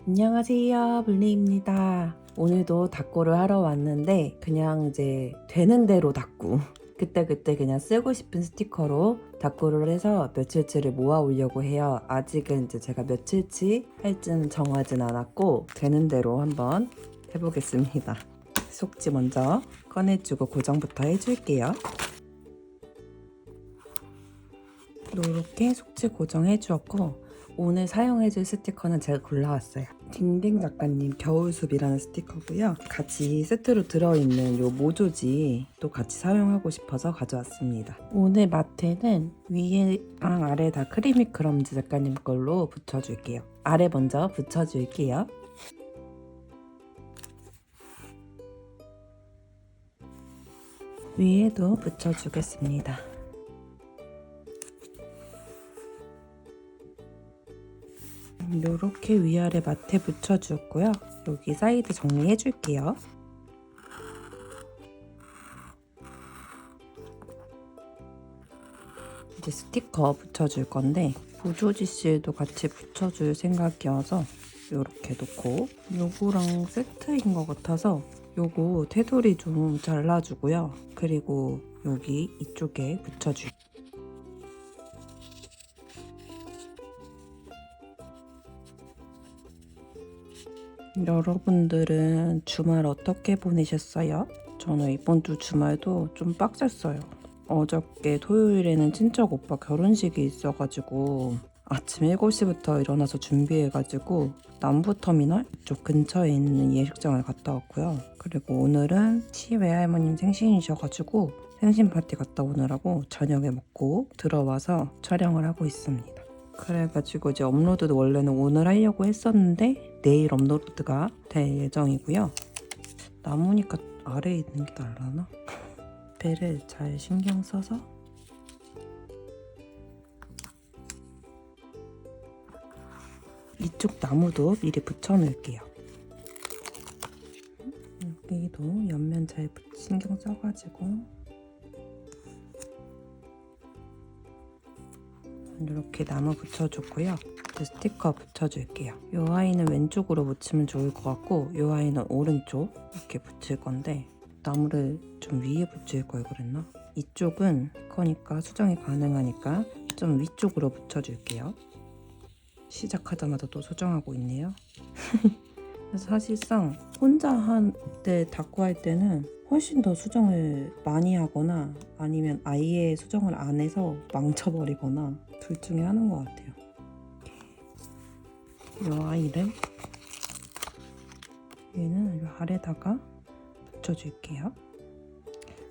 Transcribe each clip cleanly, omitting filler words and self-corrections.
안녕하세요, 블리입니다. 오늘도 닦고를 하러 왔는데 그냥 이제 되는 대로 닦고 그때그때 그냥 쓰고 싶은 스티커로 닦고를 해서 며칠치를 모아 오려고 해요. 아직은 이제 제가 며칠치 할지는 정하진 않았고 되는 대로 한번 해보겠습니다. 속지 먼저 꺼내주고 고정부터 해줄게요. 이렇게 속지 고정해 주었고 오늘 사용해줄 스티커는 제가 골라왔어요. 딩딩 작가님 겨울숲이라는 스티커고요. 같이 세트로 들어있는 요 모조지 또 같이 사용하고 싶어서 가져왔습니다. 오늘 마트는 위에랑 아래 다 크리미 크럼즈 작가님 걸로 붙여줄게요. 아래 먼저 붙여줄게요. 위에도 붙여주겠습니다. 이렇게 위아래 마트에 붙여주었고요. 여기 사이드 정리해 줄게요. 이제 스티커 붙여줄 건데 보조지 실도 같이 붙여줄 생각이어서 이렇게 놓고 요거랑 세트인 것 같아서 요거 테두리 좀 잘라주고요. 그리고 여기 이쪽에 붙여줄게요. 여러분들은 주말 어떻게 보내셨어요? 저는 이번 주 주말도 좀 빡셌어요. 어저께 토요일에는 친척 오빠 결혼식이 있어가지고 아침 7시부터 일어나서 준비해가지고 남부터미널 쪽 근처에 있는 예식장을 갔다 왔고요. 그리고 오늘은 시외할머님 생신이셔가지고 생신 파티 갔다 오느라고 저녁에 먹고 들어와서 촬영을 하고 있습니다. 그래가지고 이제 업로드도 원래는 오늘 하려고 했었는데 내일 업로드가 될 예정이고요. 나무니까 아래에 있는 게 나으려나? 배를 잘 신경 써서 이쪽 나무도 미리 붙여 놓을게요. 여기도 옆면 잘 신경 써가지고 이렇게 나무 붙여줬고요. 이제 스티커 붙여줄게요. 이 아이는 왼쪽으로 붙이면 좋을 것 같고 이 아이는 오른쪽 이렇게 붙일 건데 나무를 좀 위에 붙일 걸 그랬나? 이쪽은 거니까 수정이 가능하니까 좀 위쪽으로 붙여줄게요. 시작하자마자 또 수정하고 있네요. 그래서 사실상 혼자 할 때 닦고 할 때는 훨씬 더 수정을 많이 하거나 아니면 아예 수정을 안 해서 망쳐버리거나 둘 중에 하는 것 같아요. 이 아이를 얘는 이 아래다가 붙여줄게요.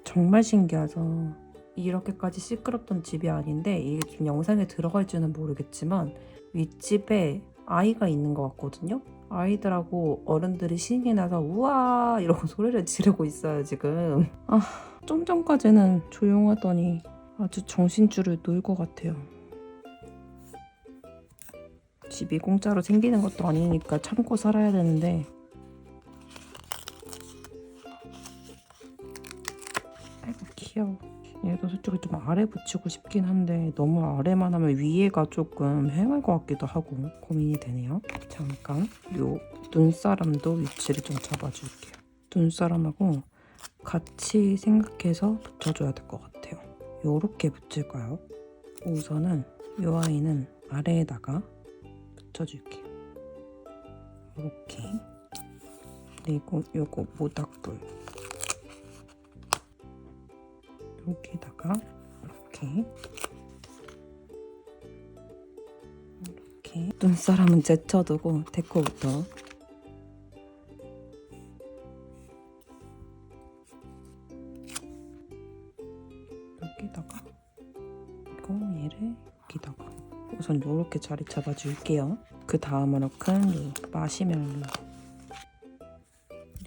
정말 신기하죠. 이렇게까지 시끄럽던 집이 아닌데 이게 지금 영상에 들어갈지는 모르겠지만 윗집에 아이가 있는 것 같거든요. 아이들하고 어른들이 신이 나서 우와 이러고 소리를 지르고 있어요 지금. 좀 전까지는 조용하더니 아주 정신줄을 놓을 것 같아요. 집이 공짜로 생기는 것도 아니니까 참고 살아야 되는데 아이고 귀여워. 얘도 솔직히 좀 아래 붙이고 싶긴 한데 너무 아래만 하면 위에가 조금 휑할 것 같기도 하고 고민이 되네요. 잠깐 요 눈사람도 위치를 좀 잡아줄게요. 눈사람하고 같이 생각해서 붙여줘야 될 것 같아요. 요렇게 붙일까요? 우선은 요 아이는 아래에다가 붙여줄게요. 요렇게. 그리고 요거 모닥불 여기다가 이렇게 눈사람은 제쳐두고 데코부터 여기다가 이거 얘를 여기다가 우선 이렇게 자리 잡아줄게요. 그 다음으로 큰 마시멜로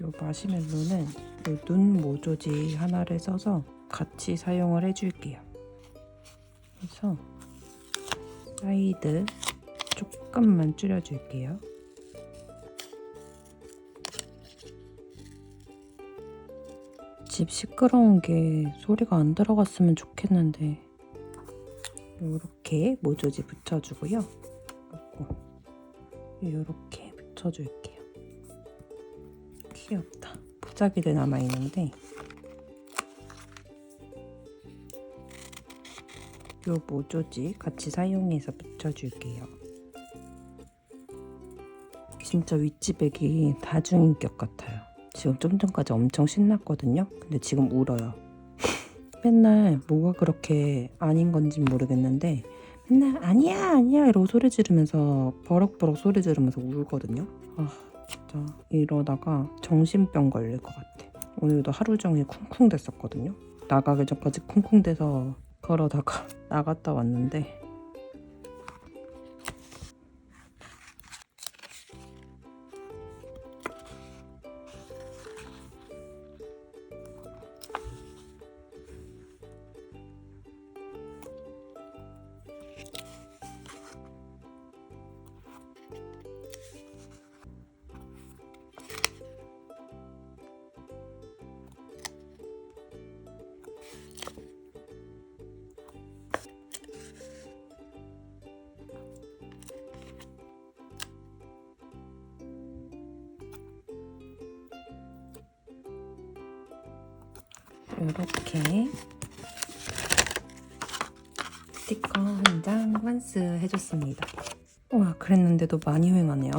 이 마시멜로는 이 눈 모조지 하나를 써서 같이 사용을 해줄게요. 그래서 사이드 조금만 줄여줄게요. 집 시끄러운 게 소리가 안 들어갔으면 좋겠는데 이렇게 모조지 붙여주고요. 이렇게 붙여 붙여줄게요. 귀엽다. 보자기들 남아있는데 요 모조지 같이 사용해서 붙여줄게요. 진짜 윗집애기 다중인격 같아요. 지금 좀 전까지 엄청 신났거든요. 근데 지금 울어요. 맨날 뭐가 그렇게 아닌 건지 모르겠는데 맨날 아니야 아니야 이러고 소리 지르면서 버럭버럭 소리 지르면서 울거든요. 아 진짜 이러다가 정신병 걸릴 것 같아. 오늘도 하루 종일 쿵쿵 됐었거든요. 나가기 전까지 쿵쿵 대서 걸어다가 나갔다 왔는데 이렇게 스티커 한 장 완수해줬습니다. 와 그랬는데도 많이 휑하네요.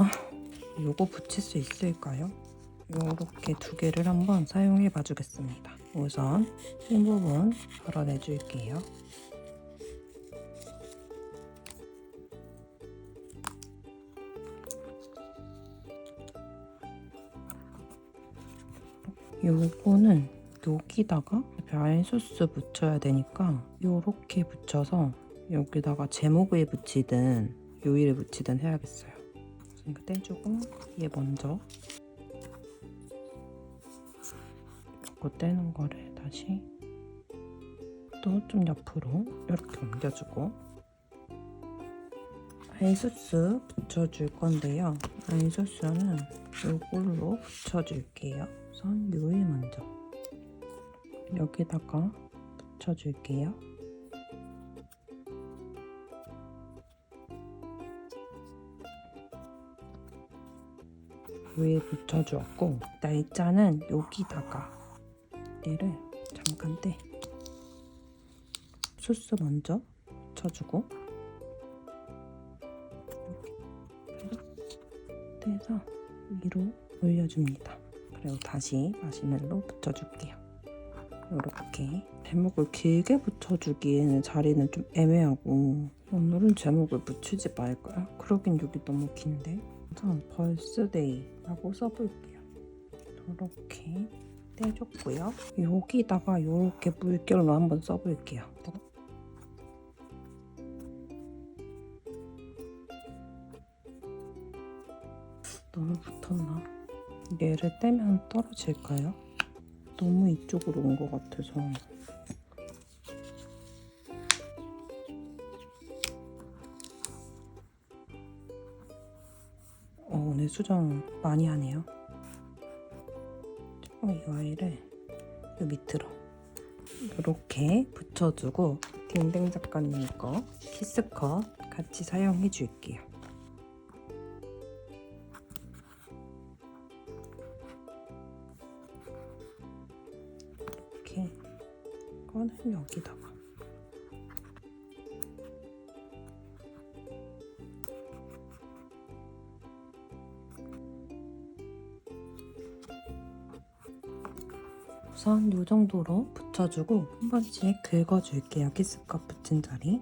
요거 붙일 수 있을까요? 요렇게 두 개를 한번 사용해 봐 주겠습니다. 우선 이 부분 걸어내 줄게요. 요거는 여기다가 과일 소스 붙여야 되니까 요렇게 붙여서 여기다가 제목을 붙이든 요일을 붙이든 해야겠어요. 이거 떼주고 얘 먼저 이거 떼는 거를 다시 또 좀 옆으로 이렇게 옮겨주고 아이소스 붙여줄 건데요. 아이소스는 요걸로 붙여줄게요. 우선 요일 먼저 여기다가 붙여줄게요. 요일 붙여주었고 날짜는 여기다가 얘를 잠깐 떼 소스 먼저 붙여주고 떼서 위로 올려줍니다. 그리고 다시 마시멜로 붙여줄게요. 이렇게 제목을 길게 붙여주기에는 자리는 좀 애매하고 오늘은 제목을 붙이지 말까요? 그러긴 여기 너무 긴데 우선 벌스데이라고 써볼게요. 이렇게 떼줬고요. 여기다가 이렇게 물결로 한번 써볼게요. 너무 붙었나? 얘를 떼면 떨어질까요? 너무 이쪽으로 온 것 같아서 오늘 수정 많이 하네요. 이 아이를 이 밑으로 이렇게 붙여주고 딩댕 작가님 거 키스컷 같이 사용해 줄게요. 이렇게 거는 여기다가 우선 이 정도로 붙여주고 한 번씩 긁어줄게요. 키스컷 붙인 자리.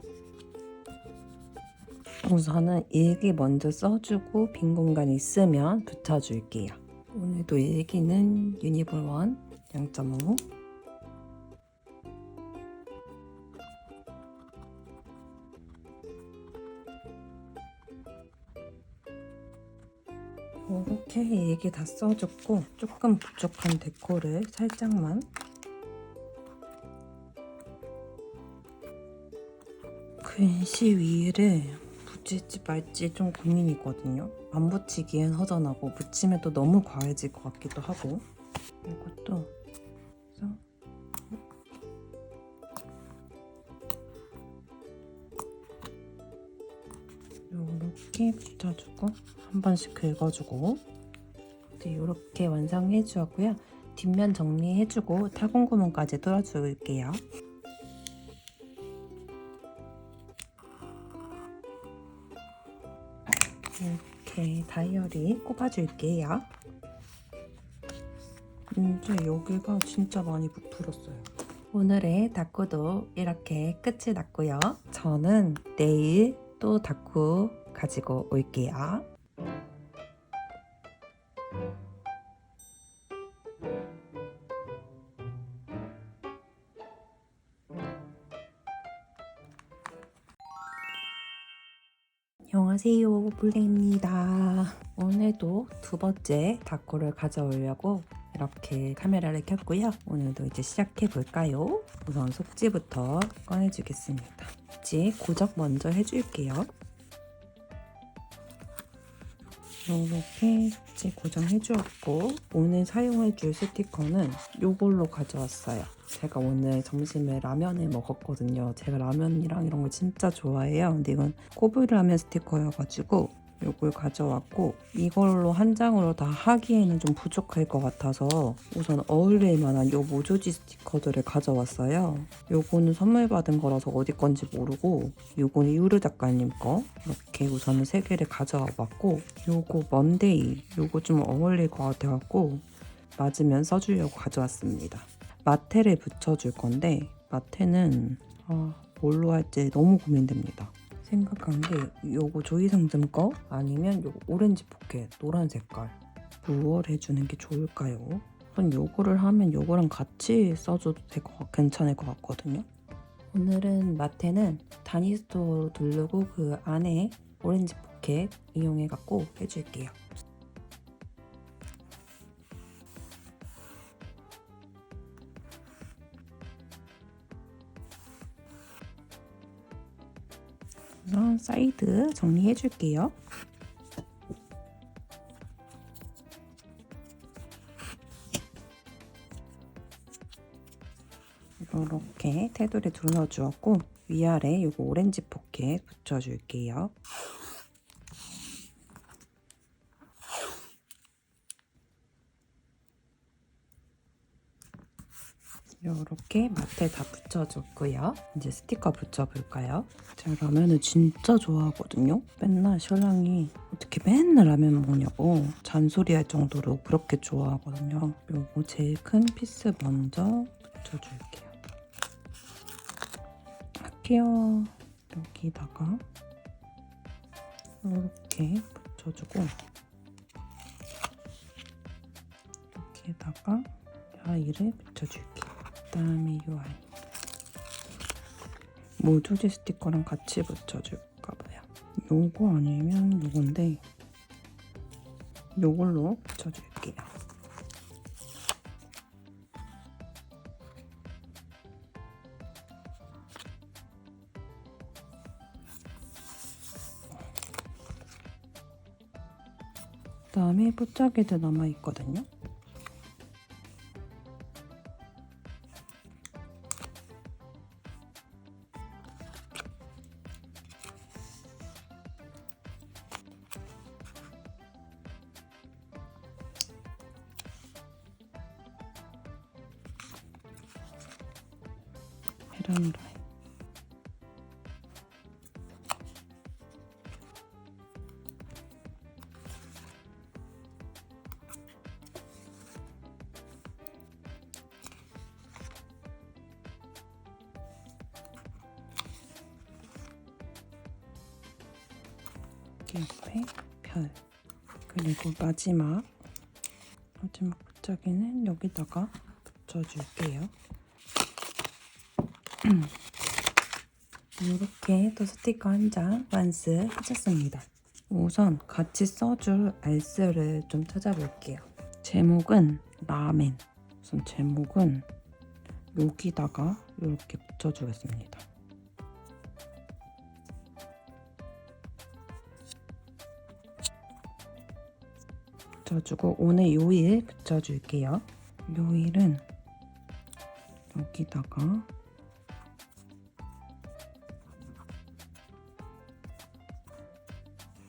우선은 일기 먼저 써주고 빈 공간 있으면 붙여줄게요. 오늘도 일기는 유니볼1 0.5 이렇게 일기 다 써줬고 조금 부족한 데코를 살짝만 글씨 위를 붙일지 말지 좀 고민이거든요. 안 붙이기엔 허전하고 붙이면 또 너무 과해질 것 같기도 하고 이것도 그래서 이렇게 붙여주고 한 번씩 긁어주고 네, 이렇게 완성해 주었고요. 뒷면 정리해주고 타공 구멍까지 뚫어줄게요. 이렇게 다이어리 꼽아줄게요. 이제 여기가 진짜 많이 부풀었어요. 오늘의 다꾸도 이렇게 끝이 났고요. 저는 내일 또 다꾸 가지고 올게요. 안녕하세요, 블레입니다. 오늘도 두 번째 다꾸를 가져오려고 이렇게 카메라를 켰고요. 오늘도 이제 시작해 볼까요? 우선 속지부터 꺼내주겠습니다. 속지 고정 먼저 해줄게요. 이렇게 속지 고정해 주었고 오늘 사용해 줄 스티커는 이걸로 가져왔어요. 제가 오늘 점심에 라면을 먹었거든요. 제가 라면이랑 이런 걸 진짜 좋아해요. 근데 이건 꼬불라면 스티커여가지고 이걸 가져왔고 이걸로 한 장으로 다 하기에는 좀 부족할 것 같아서 우선 어울릴 만한 요 모조지 스티커들을 가져왔어요. 요거는 선물 받은 거라서 어디 건지 모르고 요거는 유르 작가님 거 이렇게 우선은 3개를 가져와 봤고 요거 먼데이 요거 좀 어울릴 것 같아갖고 맞으면 써주려고 가져왔습니다. 마테를 붙여줄 건데 마테는 뭘로 할지 너무 고민됩니다. 생각한 게 요거 조이상점 거 아니면 요거 오렌지 포켓 노란 색깔 무얼 해주는 게 좋을까요? 그럼 요거를 하면 요거랑 같이 써줘도 괜찮을 것 같거든요. 오늘은 마테는 다니스토어로 두르고 그 안에 오렌지 포켓 이용해갖고 해줄게요. 우선 사이드 정리해줄게요. 이렇게 테두리 둘러주었고 위아래 이거 오렌지 포켓 붙여줄게요. 이렇게 마트에 다 붙여줬고요. 이제 스티커 붙여볼까요? 제가 라면을 진짜 좋아하거든요. 맨날 신랑이 어떻게 맨날 라면 먹냐고 잔소리할 정도로 그렇게 좋아하거든요. 요거 제일 큰 피스 먼저 붙여줄게요. 할게요. 여기다가 이렇게 붙여주고 여기에다가 아이를 붙여줄게요. 그다음에 이 아이 모조지 스티커랑 같이 붙여줄까봐요. 요거 아니면 요건데 요걸로 붙여줄게요. 그다음에 뽀짝이들 남아있거든요. 계란후라이 옆에 별 그리고 마지막 붙여기는 여기다가 붙여줄게요. 이렇게 또 스티커 한 장 완수해줬습니다. 우선 같이 써줄 알스를 좀 찾아볼게요. 제목은 라멘. 우선 제목은 여기다가 이렇게 붙여주겠습니다. 붙여주고 오늘 요일 붙여줄게요. 요일은 여기다가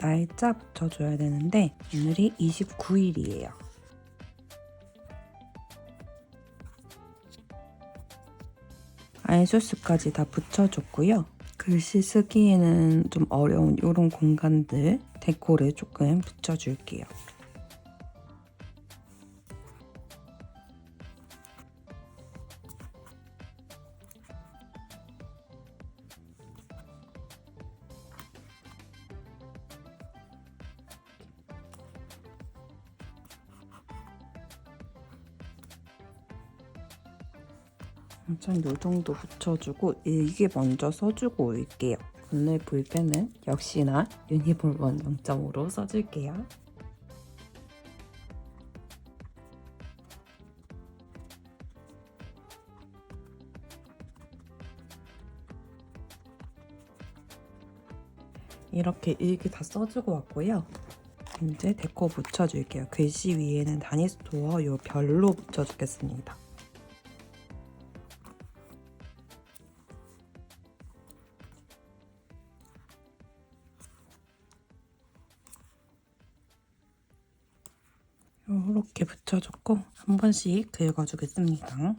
날짜 붙여줘야 되는데 오늘이 29일이에요. 알소스까지 다 붙여줬고요. 글씨 쓰기에는 좀 어려운 이런 공간들 데코를 조금 붙여줄게요. 우선 요 정도 붙여주고 일기 먼저 써주고 올게요. 오늘 볼펜은 역시나 유니볼원 0.5로 써줄게요. 이렇게 일기 다 써주고 왔고요. 이제 데코 붙여줄게요. 글씨 위에는 다니스토어 요 별로 붙여주겠습니다. 이렇게 붙여줬고 한 번씩 긁어주겠습니다.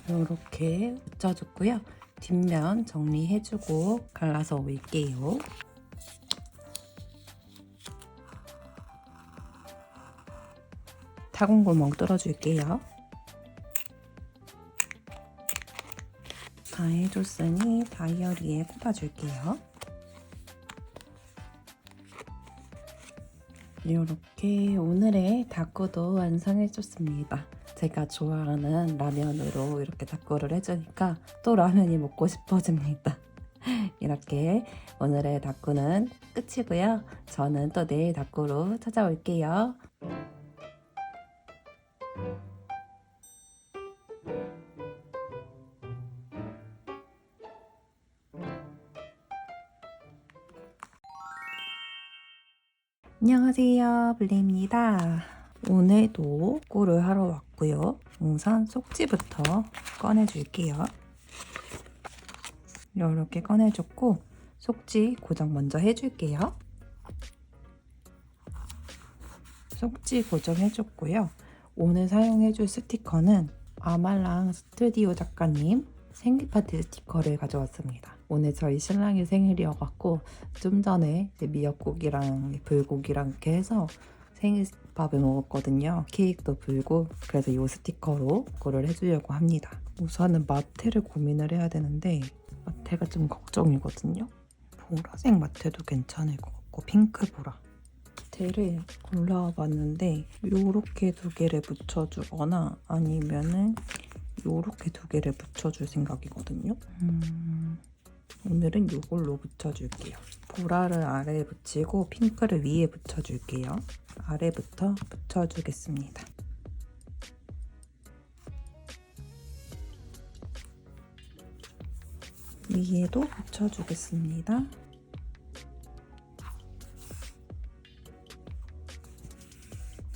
이렇게 붙여줬고요. 뒷면 정리해주고 갈라서 올게요. 타공구멍 뚫어줄게요. 다 해줬으니 다이어리에 꼽아줄게요. 이렇게 오늘의 다꾸도 완성해줬습니다. 제가 좋아하는 라면으로 이렇게 다꾸를 해주니까 또 라면이 먹고 싶어집니다. 이렇게 오늘의 다꾸는 끝이고요. 저는 또 내일 다꾸로 찾아올게요. 안녕하세요, 블리입니다. 오늘도 꿀을 하러 왔고요. 우선 속지부터 꺼내줄게요. 이렇게 꺼내줬고 속지 고정 먼저 해줄게요. 속지 고정해줬고요. 오늘 사용해줄 스티커는 아말랑 스튜디오 작가님 생일 파티 스티커를 가져왔습니다. 오늘 저희 신랑이 생일이어갖고 좀 전에 미역국이랑 불고기랑 이렇게 해서 생일밥을 먹었거든요. 케이크도 불고 그래서 이 스티커로 그거를 해주려고 합니다. 우선은 마테를 고민을 해야 되는데 마테가 좀 걱정이거든요. 보라색 마테도 괜찮을 것 같고 핑크 보라 마테를 골라와 봤는데 요렇게 두 개를 붙여주거나 아니면은 요렇게 두 개를 붙여줄 생각이거든요. 오늘은 이걸로 붙여줄게요. 보라를 아래에 붙이고 핑크를 위에 붙여줄게요. 아래부터 붙여주겠습니다. 위에도 붙여주겠습니다.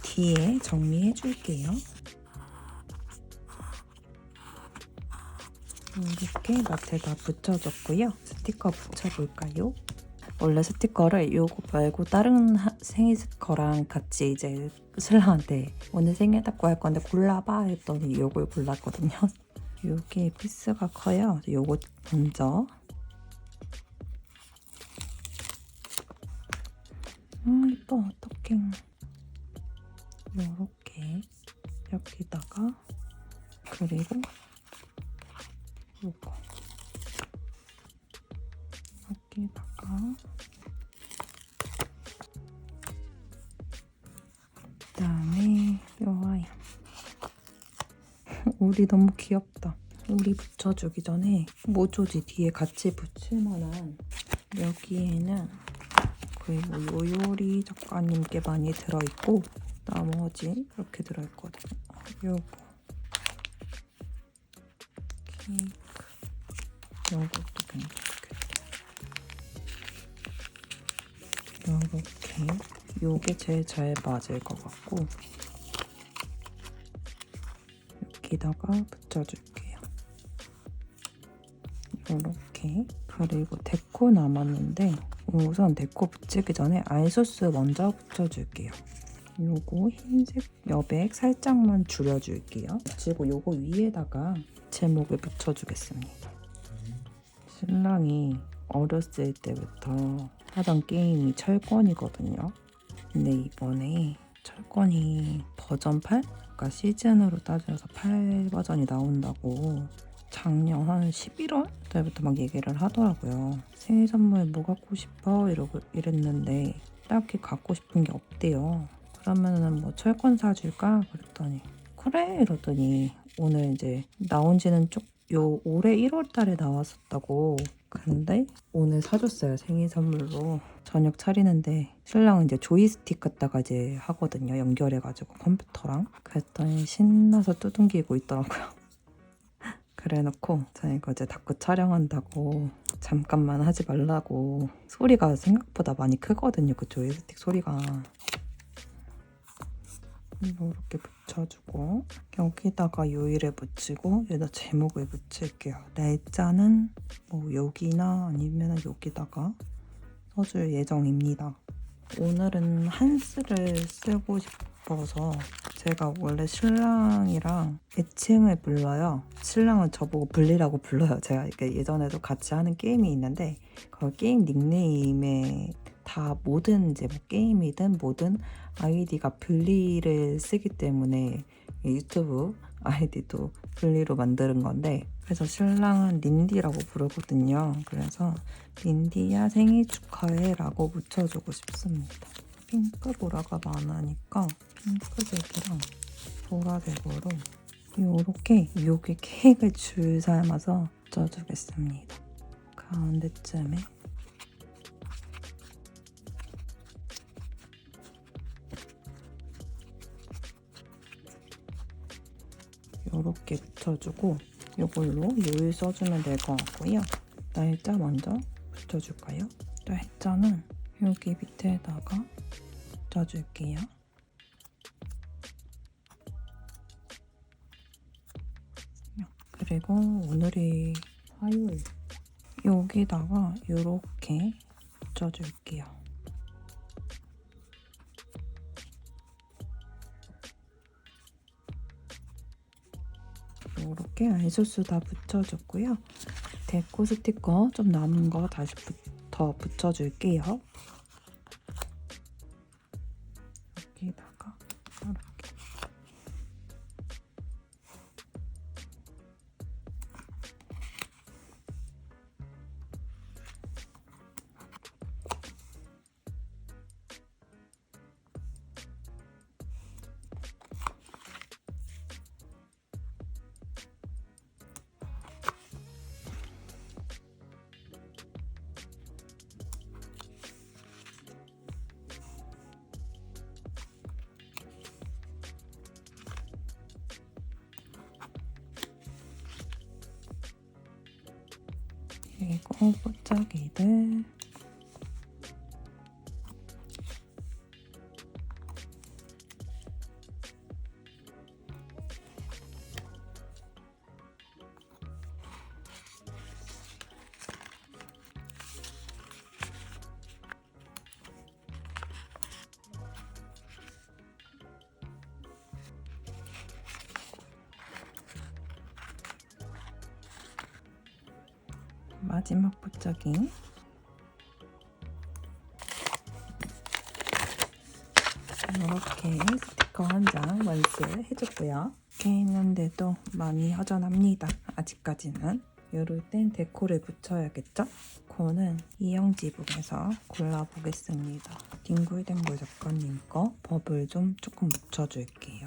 뒤에 정리해줄게요. 이렇게 마트에다 붙여줬고요. 스티커 붙여볼까요? 원래 스티커를 요거 말고 다른 생일 스티커랑 같이 이제 신랑한테 오늘 생일 닦고 할 건데 골라봐 했더니 요걸 골랐거든요. 요게 피스가 커요. 요거 먼저 이뻐. 어떡해. 요렇게 여기다가 그리고 요거 여기다가 그다음에 요 아이 우리 너무 귀엽다. 우리 붙여주기 전에 모조지 뒤에 같이 붙일만한 여기에는 그리고 요요리 작가님께 많이 들어있고 나머지 이렇게 들어있거든요. 요거 케이크 요것도 괜찮겠다. 요렇게 요게 제일 잘 맞을 것 같고 여기다가 붙여줄게요. 요렇게 그리고 데코 남았는데 우선 데코 붙이기 전에 아이소스 먼저 붙여줄게요. 요거 흰색 여백 살짝만 줄여줄게요. 그리고 요거 위에다가 제목을 붙여주겠습니다. 신랑이 어렸을 때부터 하던 게임이 철권이거든요. 근데 이번에 철권이 버전 8? 그러니까 시즌으로 따져서 8 버전이 나온다고 작년 한 11월 때부터 막 얘기를 하더라고요. 생일 선물 뭐 갖고 싶어? 이랬는데 딱히 갖고 싶은 게 없대요. 그러면은 뭐 철권 사줄까? 그랬더니 그래 이러더니 오늘 이제 나온 지는 올해 1월 달에 나왔었다고. 근데 오늘 사줬어요. 생일 선물로. 저녁 차리는데 신랑은 이제 조이스틱 갖다가 이제 하거든요. 연결해가지고 컴퓨터랑. 그랬더니 신나서 두둥기고 있더라고요. 그래놓고 저는 이거 이제 다크 촬영한다고 잠깐만 하지 말라고. 소리가 생각보다 많이 크거든요. 그 조이스틱 소리가. 이렇게 붙여주고 여기다가 요일을 붙이고 여기다 제목을 붙일게요. 날짜는 뭐 여기나 아니면 여기다가 써줄 예정입니다. 오늘은 한스를 쓰고 싶어서 제가 원래 신랑이랑 애칭을 불러요. 신랑은 저보고 블리라고 불러요. 제가 이렇게 예전에도 같이 하는 게임이 있는데 그 게임 닉네임에 다 뭐든 이제 뭐 게임이든 뭐든 아이디가 블리를 쓰기 때문에 유튜브 아이디도 블리로 만드는 건데 그래서 신랑은 린디라고 부르거든요. 그래서 린디야 생일 축하해 라고 붙여주고 싶습니다. 핑크 보라가 많으니까 핑크색이랑 보라색으로 이렇게 여기 케이크를 줄 삶아서 붙여주겠습니다. 가운데쯤에 이렇게 붙여주고 이걸로 요일 써주면 될 것 같고요. 날짜 먼저 붙여줄까요? 날짜는 여기 밑에다가 붙여줄게요. 그리고 오늘이 화요일 여기다가 이렇게 붙여줄게요. 이렇게 아이소스 다 붙여줬고요. 데코 스티커 좀 남은 거 다시 더 붙여줄게요. 여기다가 이렇게 그리고 pot자기들 마지막 pot자기 이렇게 스티커 한 장 완수해줬고요. 이렇게 했는데도 많이 허전합니다. 아직까지는. 이럴 땐 데코를 붙여야겠죠? 그거는 이영지북에서 골라보겠습니다. 뒹굴뒹굴 작가님 거 버블 좀 조금 묻혀줄게요.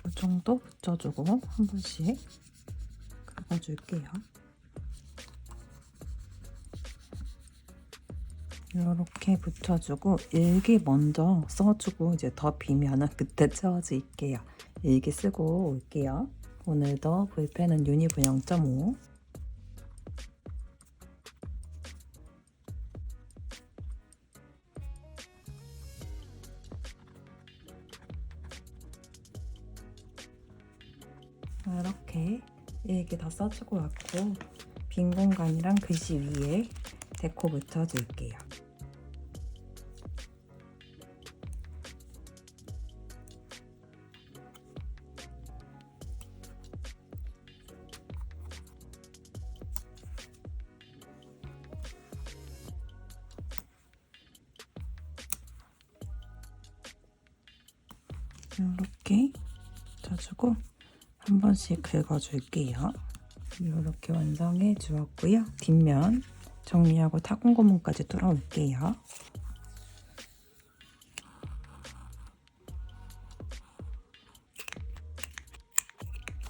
이 정도 붙여주고 한 번씩 긁어줄게요. 이렇게 붙여주고 일기 먼저 써주고 이제 더 비면은 그때 채워줄게요. 일기 쓰고 올게요. 오늘도 볼펜은 유니브 0.5. 이렇게 일기 다 써주고 왔고 빈 공간이랑 글씨 위에 데코 붙여줄게요. 이렇게 붙여주고 한 번씩 긁어줄게요. 이렇게 완성해 주었고요. 뒷면 정리하고 타공 고문까지 뚫어올게요.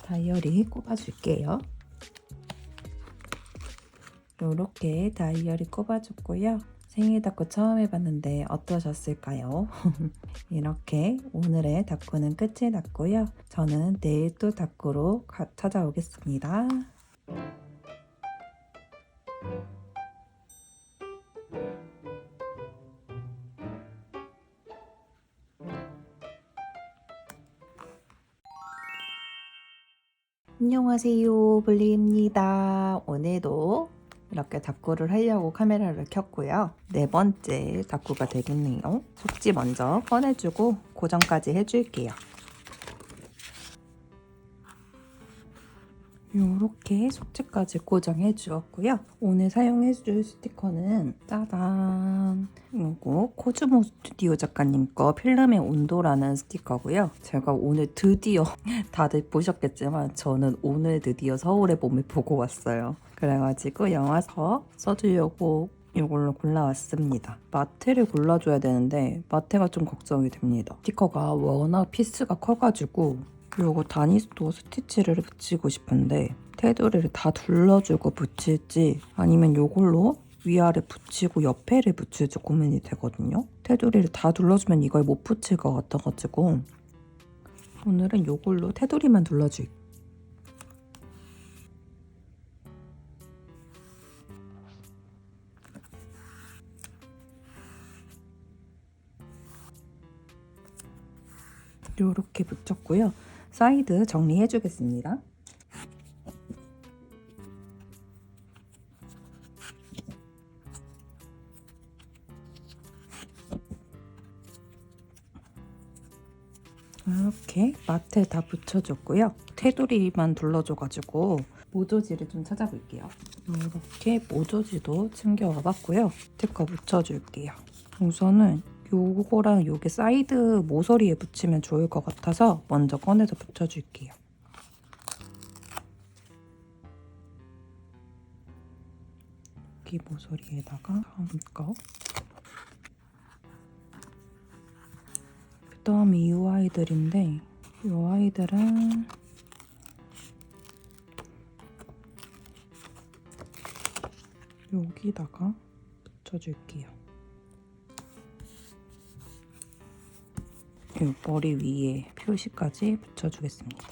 다이어리 꼽아줄게요. 이렇게 다이어리 꼽아줬고요. 생일 다꾸 처음 해봤는데 어떠셨을까요? 이렇게 오늘의 다꾸는 끝이 났고요. 저는 내일 또 다꾸로 찾아오겠습니다. 안녕하세요, 블리입니다. 오늘도 이렇게 다꾸를 하려고 카메라를 켰고요. 네 번째 다꾸가 되겠네요. 속지 먼저 꺼내주고 고정까지 해줄게요. 이렇게 속지까지 고정해 주었고요. 오늘 사용해 줄 스티커는 짜잔! 이거 코즈모 스튜디오 작가님 거 필름의 온도라는 스티커고요. 제가 오늘 드디어 다들 보셨겠지만 저는 오늘 드디어 서울의 봄을 보고 왔어요. 그래가지고 영화서 써주려고 이걸로 골라왔습니다. 마테를 골라줘야 되는데 마테가 좀 걱정이 됩니다. 스티커가 워낙 피스가 커가지고 요거 다니스토 스티치를 붙이고 싶은데 테두리를 다 둘러주고 붙일지 아니면 요걸로 위아래 붙이고 옆에를 붙일지 고민이 되거든요. 테두리를 다 둘러주면 이걸 못 붙일 것 같아가지고 오늘은 요걸로 테두리만 둘러줄게요. 요렇게 붙였고요. 사이드 정리해 주겠습니다. 이렇게 마트 다 붙여줬고요. 테두리만 둘러줘가지고 모조지를 좀 찾아볼게요. 이렇게 모조지도 챙겨와 봤고요. 스티커 붙여줄게요. 우선은 요거랑 요게 사이드 모서리에 붙이면 좋을 것 같아서 먼저 꺼내서 붙여줄게요. 여기 모서리에다가 다음 거. 그 다음 이 아이들인데 이 아이들은 여기다가 붙여줄게요. 이 머리 위에 표시까지 붙여주겠습니다.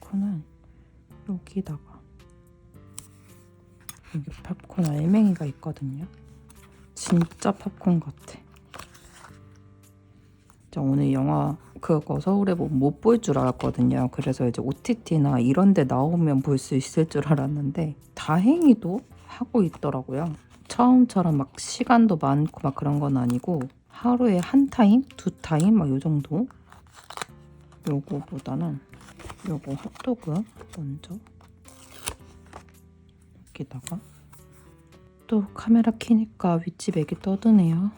팝콘은 여기다가 여기 팝콘 알맹이가 있거든요. 진짜 팝콘 같아. 진짜 오늘 영화 그거 서울에 보면 못 볼 줄 알았거든요. 그래서 이제 OTT나 이런 데 나오면 볼 수 있을 줄 알았는데 다행히도 하고 있더라고요. 처음처럼 막 시간도 많고 막 그런 건 아니고 하루에 한 타임? 두 타임? 막 요 정도? 요거보다는 요거 핫도그 먼저 여기다가 또 카메라 켜니까 윗집애기 떠드네요.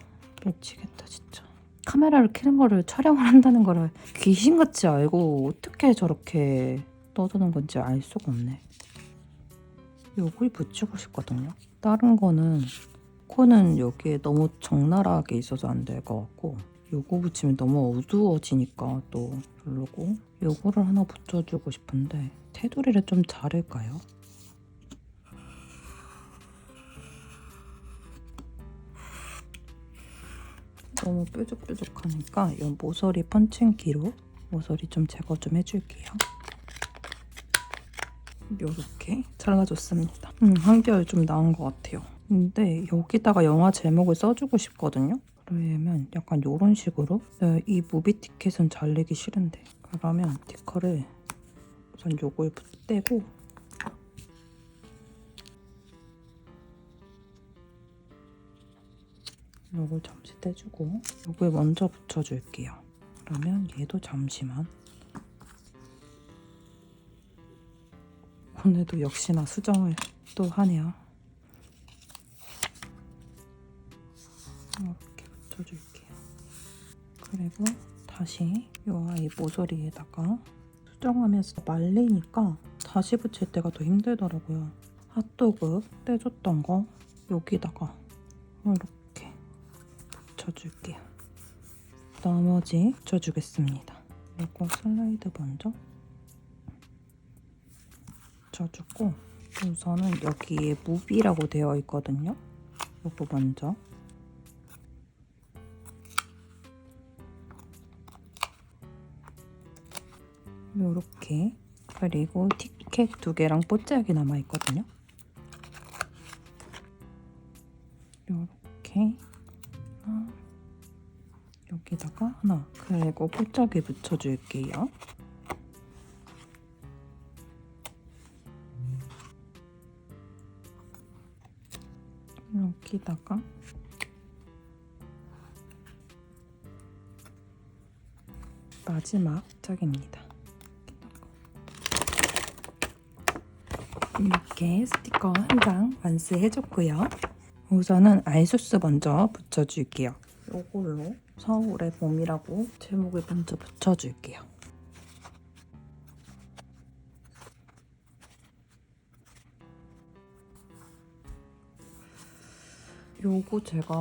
미치겠다 진짜. 카메라를 켜는 거를 촬영을 한다는 거를 귀신같이 알고 어떻게 저렇게 떠드는 건지 알 수가 없네. 요걸 붙이고 싶거든요. 다른 거는 코는 여기에 너무 적나라하게 있어서 안 될 것 같고 요거 붙이면 너무 어두워지니까 또 별로고, 요거를 하나 붙여주고 싶은데 테두리를 좀 자를까요? 너무 뾰족뾰족하니까 이 모서리 펀칭기로 모서리 좀 제거 좀 해줄게요. 요렇게 잘라줬습니다. 한 개월 좀 나은 것 같아요. 근데 여기다가 영화 제목을 써주고 싶거든요. 그러면 약간 요런 식으로, 네, 이 무비 티켓은 잘리기 싫은데, 그러면 티커를 우선 요걸 떼고, 요걸 잠시 떼주고 요걸 먼저 붙여줄게요. 그러면 얘도 잠시만. 오늘도 역시나 수정을 또 하네요. 이렇게 붙여줄게요. 그리고 다시 요 아이 모서리에다가, 수정하면서 말리니까 다시 붙일 때가 더 힘들더라고요. 핫도그 떼줬던 거 여기다가 이렇게 붙여줄게요. 나머지 붙여주겠습니다. 요거 슬라이드 먼저 붙여주고, 우선은 여기에 무비라고 되어 있거든요. 요거 먼저. 요렇게. 그리고 티켓 2개랑 뽀짝이 남아있거든요. 요렇게 하나, 여기다가 하나, 그리고 뽀짝이 붙여줄게요. 여기다가 마지막 짝입니다. 이렇게 스티커 한 장 완수해줬고요. 우선은 아이소스 먼저 붙여줄게요. 이걸로 서울의 봄이라고 제목을 먼저 붙여줄게요. 요거 제가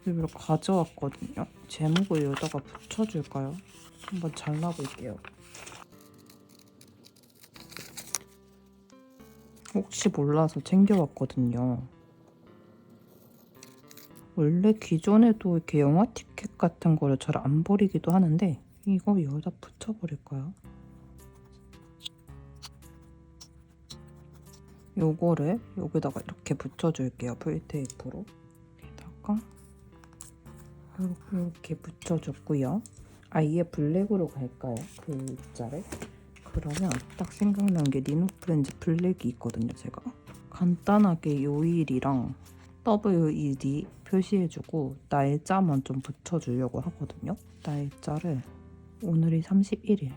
일부러 가져왔거든요. 제목을 여기다가 붙여줄까요? 한번 잘라볼게요. 혹시 몰라서 챙겨왔거든요. 원래 기존에도 이렇게 영화 티켓 같은 거를 잘 안 버리기도 하는데, 이거 여기다 붙여버릴까요? 요거를 여기다가 이렇게 붙여줄게요. 풀테이프로. 여기다가 이렇게 붙여줬고요. 아예 블랙으로 갈까요? 그 입자를? 그러면 딱 생각난 게 리노프렌즈 블랙이 있거든요. 제가 간단하게 요일이랑 WED 표시해주고 날짜만 좀 붙여주려고 하거든요. 날짜를 오늘이 31일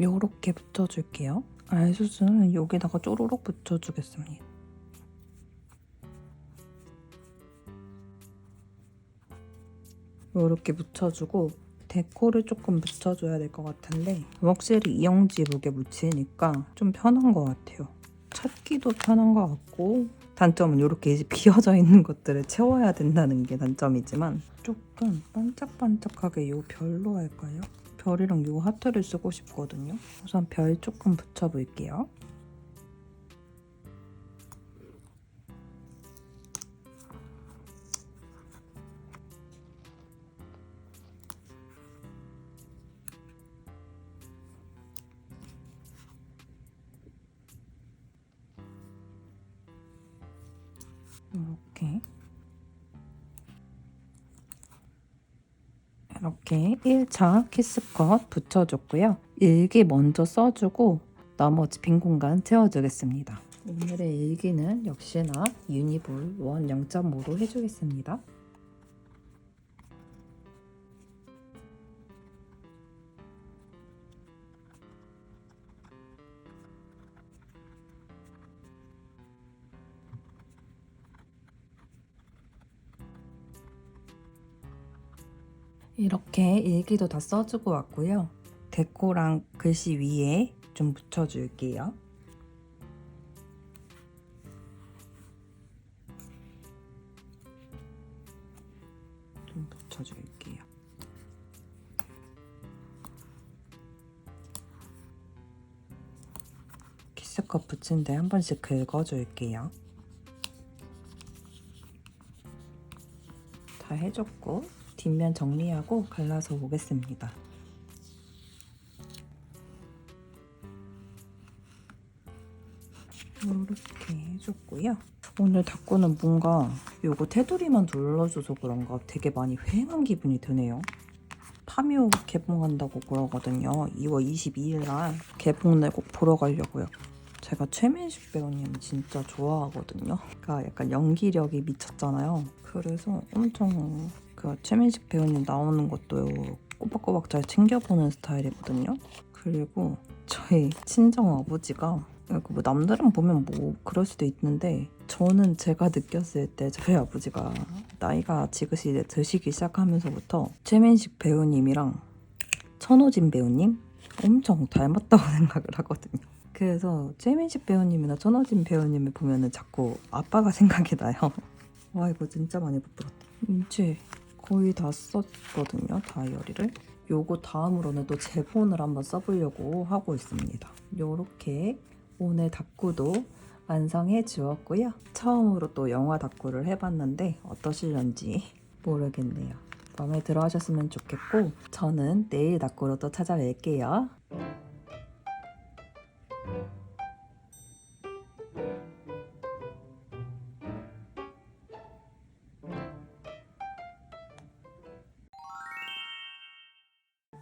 요렇게 붙여줄게요. 알수스는 여기다가 쪼로록 붙여주겠습니다. 요렇게 붙여주고 데코를 조금 붙여줘야 될 것 같은데, 확실히 이영지 룩에 묻히니까 좀 편한 것 같아요. 찾기도 편한 것 같고, 단점은 이렇게 이제 비어져 있는 것들을 채워야 된다는 게 단점이지만, 조금 반짝반짝하게 요 별로 할까요? 별이랑 요 하트를 쓰고 싶거든요. 우선 별 조금 붙여볼게요. 이렇게 1차 키스컷 붙여줬고요. 일기 먼저 써주고 나머지 빈 공간 채워주겠습니다. 오늘의 일기는 역시나 유니볼 원 0.5로 해주겠습니다. 이렇게 일기도 다 써주고 왔고요. 데코랑 글씨 위에 좀 붙여줄게요. 좀 붙여줄게요. 스티커 붙인 데 한 번씩 긁어줄게요. 다 해줬고 뒷면 정리하고 갈라서 오겠습니다. 이렇게 해줬고요. 오늘 닦고는 뭔가 요거 테두리만 눌러줘서 그런가 되게 많이 휑한 기분이 드네요. 파묘 개봉한다고 그러거든요. 2월 22일 날 개봉날 꼭 보러 가려고요. 제가 최민식 배우님 진짜 좋아하거든요. 그러니까 약간 연기력이 미쳤잖아요. 그래서 엄청 그 최민식 배우님 나오는 것도 꼬박꼬박 잘 챙겨보는 스타일이거든요. 그리고 저희 친정 아버지가 뭐 남들은 보면 뭐 그럴 수도 있는데 저는 제가 느꼈을 때 저희 아버지가 나이가 지그시 드시기 시작하면서부터 최민식 배우님이랑 천호진 배우님 엄청 닮았다고 생각을 하거든요. 그래서 최민식 배우님이나 천호진 배우님을 보면은 자꾸 아빠가 생각이 나요. 와 이거 진짜 많이 부끄럽다. 이제 거의 다 썼거든요, 다이어리를. 요거 다음으로는 또 제본을 한번 써보려고 하고 있습니다. 요렇게 오늘 닦고도 완성해 주었고요. 처음으로 또 영화 닦고를 해봤는데 어떠실런지 모르겠네요. 마음에 들어 하셨으면 좋겠고 저는 내일 닦고로 또 찾아뵐게요.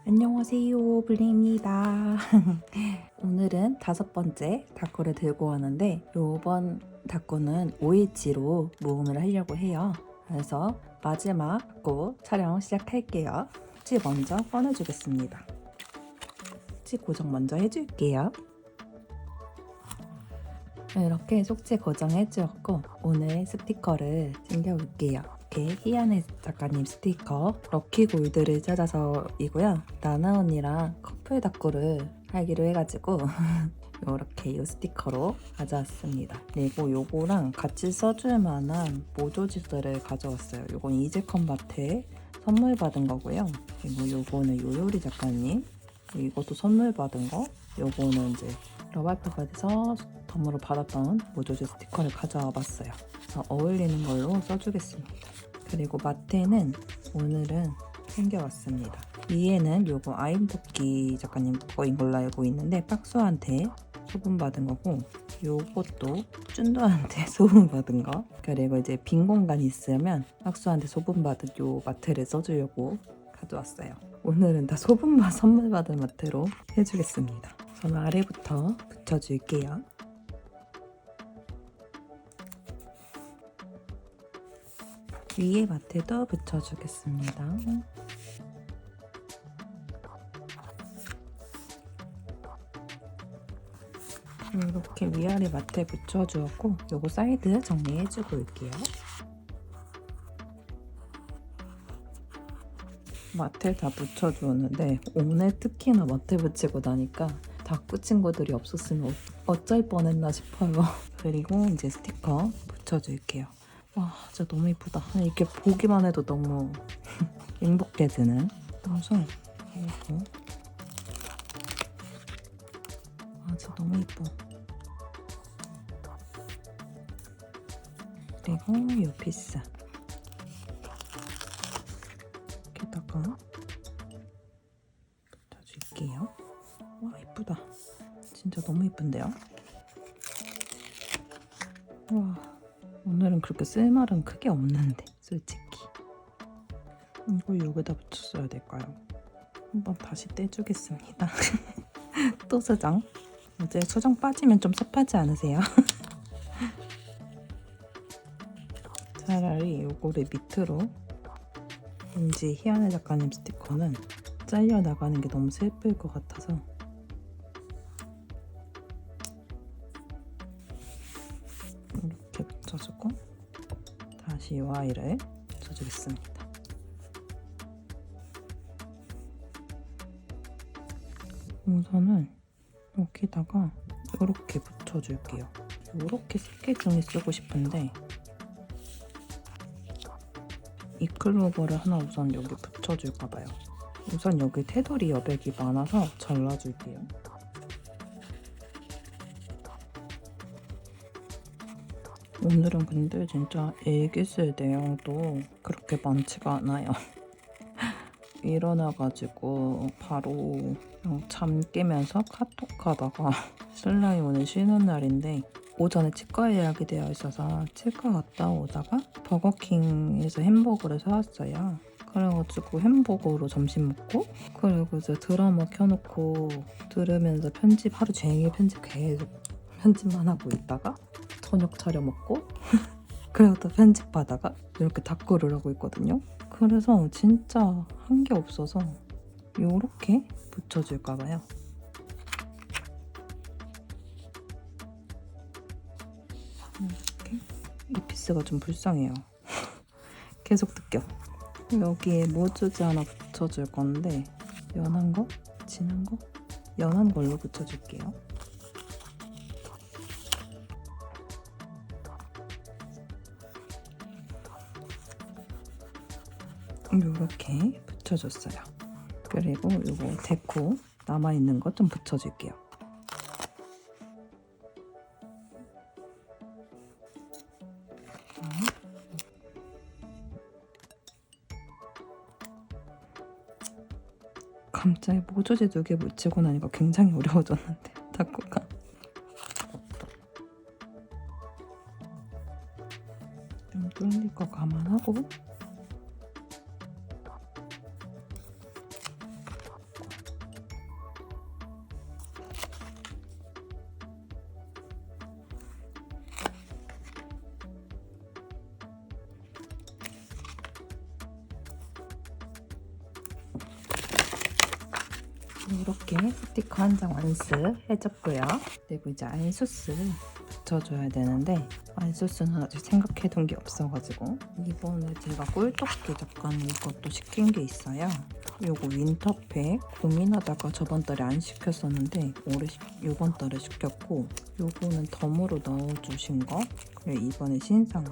안녕하세요, 블리입니다. 오늘은 5번째 닦고를 들고 왔는데 이번 닦고는 5일치로 모음을 하려고 해요. 그래서 마지막 닦고 촬영 시작할게요. 속지 먼저 꺼내주겠습니다. 속지 고정 먼저 해줄게요. 이렇게 속지 고정해주었고 오늘 스티커를 챙겨볼게요. 이렇게 희한의 작가님 스티커 럭키 골드를 찾아서이고요. 나나 언니랑 커플 닦고를 하기로 해가지고 이렇게 이 스티커로 가져왔습니다. 그리고 요거랑 같이 써줄 만한 모조지들을 가져왔어요. 요건 이재컨 마트에 선물 받은 거고요. 그리고 요거는 요요리 작가님, 이것도 선물 받은 거. 요거는 이제 러발표가에서 덤으로 받았던 모조지 스티커를 가져와 봤어요. 그래서 어울리는 걸로 써주겠습니다. 그리고 마테는 오늘은 챙겨왔습니다. 위에는 요거 아임토끼 작가님 거인 걸로 알고 있는데 박수한테 소분받은 거고, 요것도 쭌도한테 소분받은 거. 그리고 이제 빈 공간 있으면 박수한테 소분받은 요 마테를 써주려고 가져왔어요. 오늘은 다 소분만 선물 받은 마테로 해주겠습니다. 저는 아래부터 붙여줄게요. 위에 마테도 붙여주겠습니다. 이렇게 위아래 마테 붙여주었고 요거 사이드 정리해주고 올게요. 마테 다 붙여주었는데 오늘 특히나 마테 붙이고 나니까 닦고 친구들이 없었으면 어쩔 뻔했나 싶어요. 그리고 이제 스티커 붙여줄게요. 와 진짜 너무 이쁘다. 이렇게 보기만 해도 너무 행복해지는. 그래서 이거 진짜 너무 이뻐. 그리고 이 피스 이렇게다가 붙여줄게요. 와 이쁘다. 진짜 너무 이쁜데요? 와 오늘은 그렇게 쓸 말은 크게 없는데 솔직히 이걸 여기다 붙였어야 될까요? 한번 다시 떼주겠습니다. 또 수정. 이제 수정 빠지면 좀 섭하지 않으세요? 차라리 요거를 밑으로, 왠지 희한의 작가님 스티커는 잘려 나가는 게 너무 슬플 것 같아서 이렇게 붙여주고 다시 Y를 붙여주겠습니다. 우선은 여기다가 이렇게 붙여줄게요. 이렇게 스케줄이 쓰고 싶은데 이 클로버를 하나 우선 여기 붙여줄까봐요. 우선 여기 테두리 여백이 많아서 잘라줄게요. 오늘은 근데 진짜 일기 쓸 내용도 그렇게 많지가 않아요. 일어나가지고 바로 잠 깨면서 카톡하다가 신랑이 오늘 쉬는 날인데 오전에 치과 예약이 되어 있어서 치과 갔다 오다가 버거킹에서 햄버거를 사왔어요. 그래가지고 햄버거로 점심 먹고 그리고 이제 드라마 켜놓고 들으면서 하루 종일 편집 계속 편집만 하고 있다가 저녁 차려 먹고 그리고 또 편집하다가 이렇게 다꾸를 하고 있거든요. 그래서 진짜 한 게 없어서 요렇게 붙여줄까봐요. 이렇게 이 피스가 좀 불쌍해요. 계속 느껴. 여기에 모주지 하나 붙여줄 건데 연한 거? 진한 거? 연한 걸로 붙여줄게요. 이렇게 붙여줬어요. 그리고 이거 데코 남아있는 거 좀 붙여줄게요. 갑자기 모조지 2개 붙이고 나니까 굉장히 어려워졌는데 다꾸가 좀 뚫릴 거 감안하고 이렇게 스티커 한 장 완수해줬고요. 그리고 이제 알소스 붙여줘야 되는데 알소스는 아직 생각해둔 게 없어가지고 이번에 제가 꿀떡기 잠깐 이것도 시킨 게 있어요. 요거 윈터팩 고민하다가 저번 달에 안 시켰었는데 요번 달에 시켰고 요거는 덤으로 넣어주신 거 그리고 이번에 신상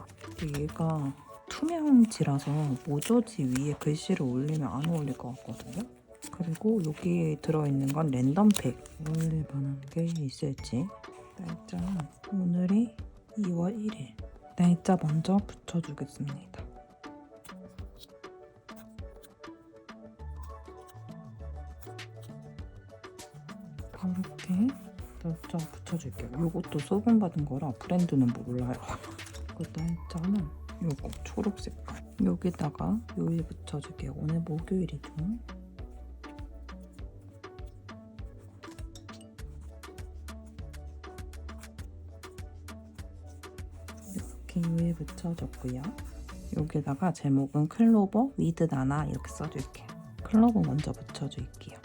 얘가 투명지라서 모조지 위에 글씨를 올리면 안 어울릴 것 같거든요. 그리고 여기에 들어있는 건 랜덤팩 어울릴 만한 게 있을지 날짜는 오늘이 2월 1일 날짜 먼저 붙여주겠습니다. 이렇게 날짜 붙여줄게요. 이것도 소분받은 거라 브랜드는 몰라요. 그 날짜는 요거 초록 색깔 여기다가 요일 붙여줄게요. 오늘 목요일이죠. 요일 붙여줬고요. 여기다가 제목은 클로버 위드 나나 이렇게 써줄게요. 클로버 먼저 붙여줄게요.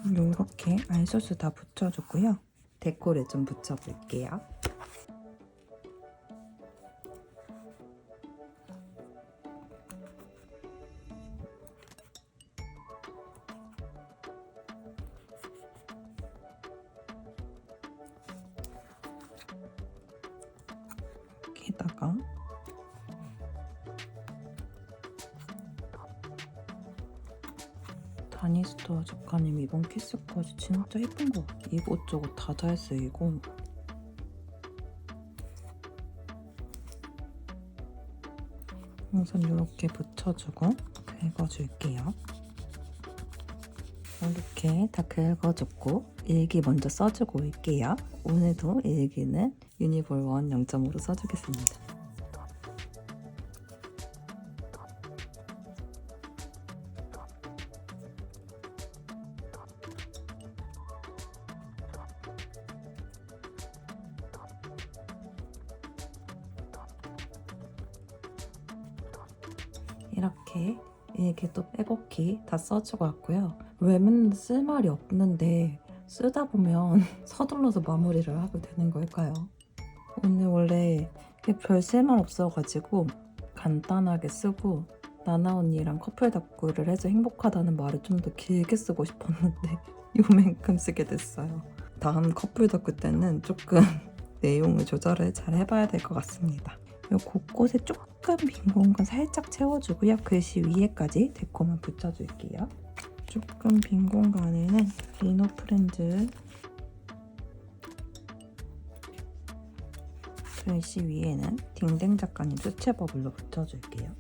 이렇게 알소스 다 붙여줬고요. 데코를 좀 붙여볼게요. 여기다가 다니스토어 작가님 이번 키스까지 진짜 예쁜 것 같아. 이것저것 다 잘 쓰이고 우선 이렇게 붙여주고 긁어줄게요. 이렇게 다 긁어줬고 일기 먼저 써주고 올게요. 오늘도 일기는 유니볼 1 0.5로 써주겠습니다. 이렇게 일기도 빼곡히 다 써주고 왔고요. 왜 맨날 쓸 말이 없는데 쓰다 보면 서둘러서 마무리를 하게 되는 걸까요? 오늘 원래 별 쓸 말 없어가지고 간단하게 쓰고 나나 언니랑 커플 다꾸를 해서 행복하다는 말을 좀 더 길게 쓰고 싶었는데 요만큼 쓰게 됐어요. 다음 커플 다꾸 때는 조금 내용을 조절을 잘 해봐야 될 것 같습니다. 요 곳곳에 조금 빈 공간 살짝 채워주고요. 글씨 위에까지 데코만 붙여줄게요. 조금 빈 공간에는 리노프렌즈, 글씨 위에는 딩댕 작가님 수채버블로 붙여줄게요.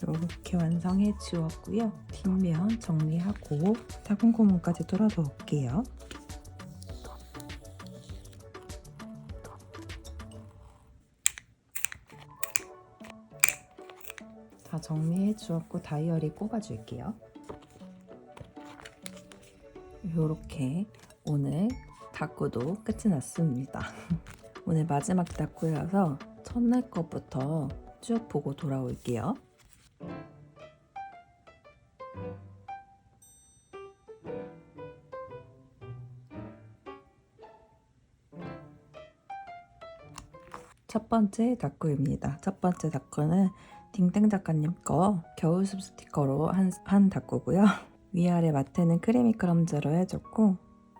이렇게 완성해 주었고요. 뒷면 정리하고 작은 고문까지 뚫어서 올게요. 다 정리해 주었고 다이어리 꼽아줄게요. 이렇게 오늘 다꾸도 끝이 났습니다. 오늘 마지막 다꾸여서 첫날 것부터 쭉 보고 돌아올게요. 첫 번째 다꾸입니다. 첫 번째 다꾸는 딩땡 작가님 거 겨울숲 스티커로 한 다꾸고요. 위아래 마트는 크리미 크럼즈로 해줬고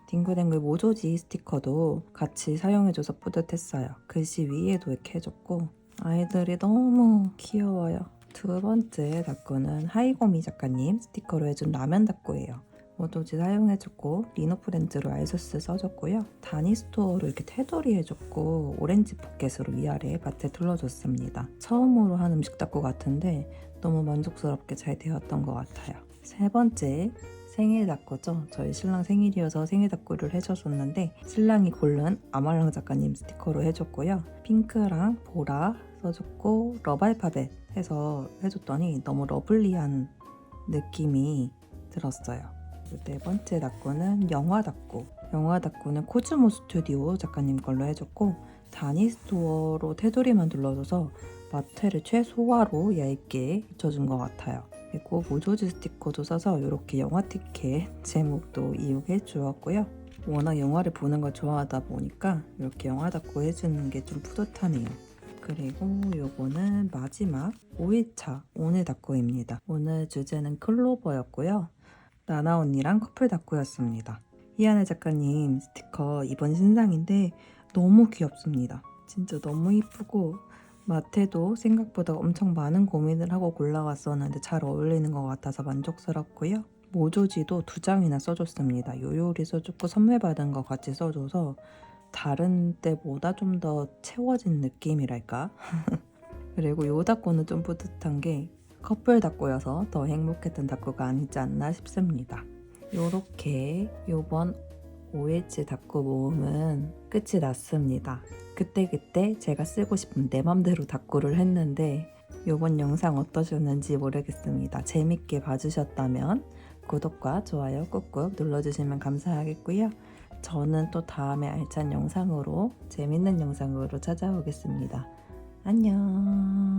딩글댕글 모조지 스티커도 같이 사용해줘서 뿌듯했어요. 글씨 위에도 이렇게 해줬고 아이들이 너무 귀여워요. 두 번째 다꾸는 하이고미 작가님 스티커로 해준 라면 다꾸예요. 모조지 사용해줬고 리노프렌즈로 알소스 써줬고요. 다니스토어로 이렇게 테두리 해줬고 오렌지 포켓으로 위아래 밭에 둘러줬습니다. 처음으로 한 음식 다꾸 같은데 너무 만족스럽게 잘 되었던 것 같아요. 세 번째 생일 다꾸죠. 저희 신랑 생일이어서 생일 다꾸를 해줬었는데 신랑이 고른 아말랑 작가님 스티커로 해줬고요. 핑크랑 보라 써줬고 러브알파벳 해서 해줬더니 너무 러블리한 느낌이 들었어요. 네 번째 다꾸는 영화 다꾸. 영화 다꾸는 코즈모 스튜디오 작가님 걸로 해줬고 다니스토어로 테두리만 둘러줘서 마테를 최소화로 얇게 붙여준 것 같아요. 그리고 모조지 스티커도 써서 이렇게 영화 티켓 제목도 이용해 주었고요. 워낙 영화를 보는 걸 좋아하다 보니까 이렇게 영화 다꾸 해주는 게 좀 뿌듯하네요. 그리고 요거는 마지막 5일차 오늘 다꾸입니다. 오늘 주제는 클로버였고요. 나나 언니랑 커플 다꾸였습니다. 이하늘 작가님 스티커 이번 신상인데 너무 귀엽습니다. 진짜 너무 이쁘고 마테도 생각보다 엄청 많은 고민을 하고 골라왔었는데 잘 어울리는 것 같아서 만족스럽고요. 모조지도 2장이나 써줬습니다. 요요리 써줬고 선물 받은 거 같이 써줘서 다른 때보다 좀 더 채워진 느낌이랄까? 그리고 요 다꾸는 좀 뿌듯한 게 커플 다꾸여서 더 행복했던 다꾸가 아니지 않나 싶습니다. 요렇게 요번 5일치 다꾸 모음은 끝이 났습니다. 그때그때 제가 쓰고 싶은 내 맘대로 다꾸를 했는데 요번 영상 어떠셨는지 모르겠습니다. 재밌게 봐주셨다면 구독과 좋아요 꾹꾹 눌러주시면 감사하겠고요. 저는 또 다음에 알찬 영상으로 재밌는 영상으로 찾아오겠습니다. 안녕.